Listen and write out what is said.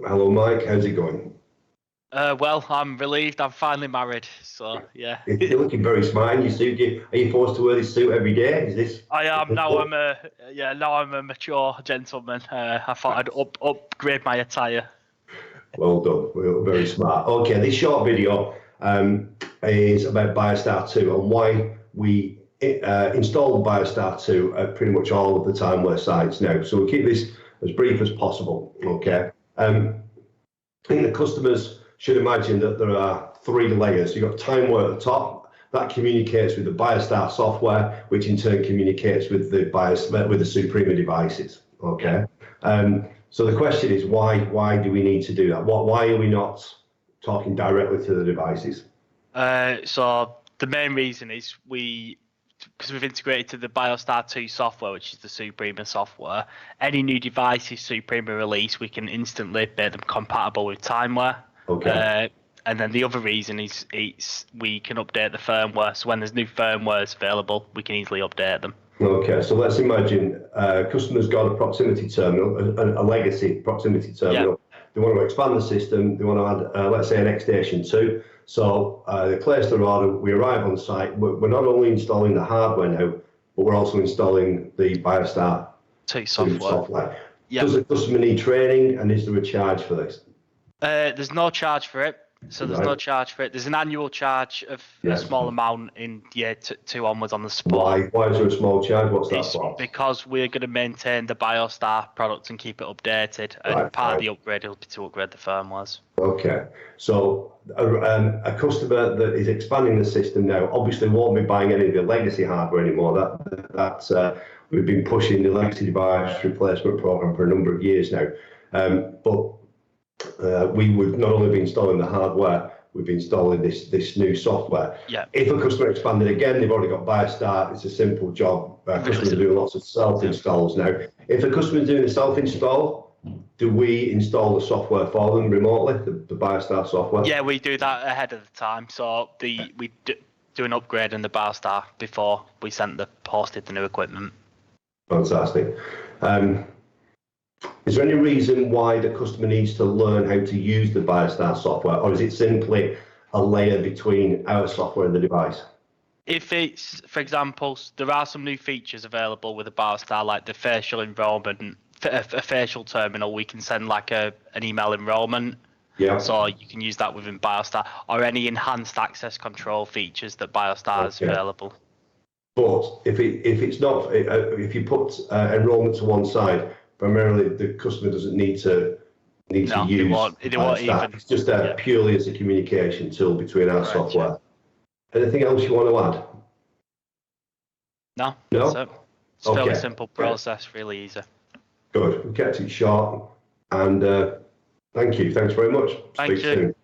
Hello, Mike. How's it going? Well, I'm relieved. I'm finally married. So yeah, You're looking very smart in your suit. Are you forced to wear this suit every day? Is this? I am now. Now I'm a mature gentleman. I thought I'd upgrade my attire. Well done. We're very smart. Okay, this short video is about BioStar 2 and why we installed BioStar 2 at pretty much all of the timeware sites now. So we'll keep this as brief as possible. Okay. I think the customers should imagine that there are three layers. You've got timeware at the top. That communicates with the BioStar software, which in turn communicates with the Suprema devices. Okay. So the question is, why do we need to do that? Why are we not talking directly to the devices? So the main reason is because we've integrated to the BioStar 2 software, which is the Suprema software. Any new devices Suprema release, we can instantly make them compatible with timeware. Okay. And then the other reason is we can update the firmware. So when there's new firmwares available, we can easily update them. Okay, so let's imagine customers got a proximity terminal, a legacy proximity terminal. Yeah. They want to expand the system. They want to add, let's say, an X-Station 2. So they place their order. We arrive on site. We're not only installing the hardware now, but we're also installing the BioStar 2 software. Yep. Does the customer need training, and is there a charge for this? There's no charge for it. So there's no charge for it. There's an annual charge of a small amount in year two onwards on the support. Why is there a small charge? What's that for? Because we're going to maintain the BioStar product and keep it updated. And part of the upgrade will be to upgrade the firmwares. Okay. So a customer that is expanding the system now obviously won't be buying any of the legacy hardware anymore. That's we've been pushing the legacy device replacement program for a number of years now. But we would not only be installing the hardware, we've been installing this new software. Yeah. If a customer expanded again, they've already got BioStar. It's a simple job. Customers are doing lots of self-installs now. If a customer is doing a self-install, do we install the software for them remotely, the BioStar software? Yeah, we do that ahead of the time. So we do an upgrade in the BioStar before we posted the new equipment. Fantastic. Is there any reason why the customer needs to learn how to use the BioStar software, or is it simply a layer between our software and the device? If it's, for example, there are some new features available with the BioStar, like the facial enrollment, a facial terminal. We can send like an email enrollment. Yeah. So you can use that within BioStar, or any enhanced access control features that BioStar is available. But if it's not, if you put enrollment to one side, primarily the customer doesn't need to use. They won't even. It's just purely as a communication tool between our software. Yeah. Anything else you want to add? No. No. It's a fairly simple process, really easy. Good. We kept it short, and thank you. Thanks very much. Speak soon.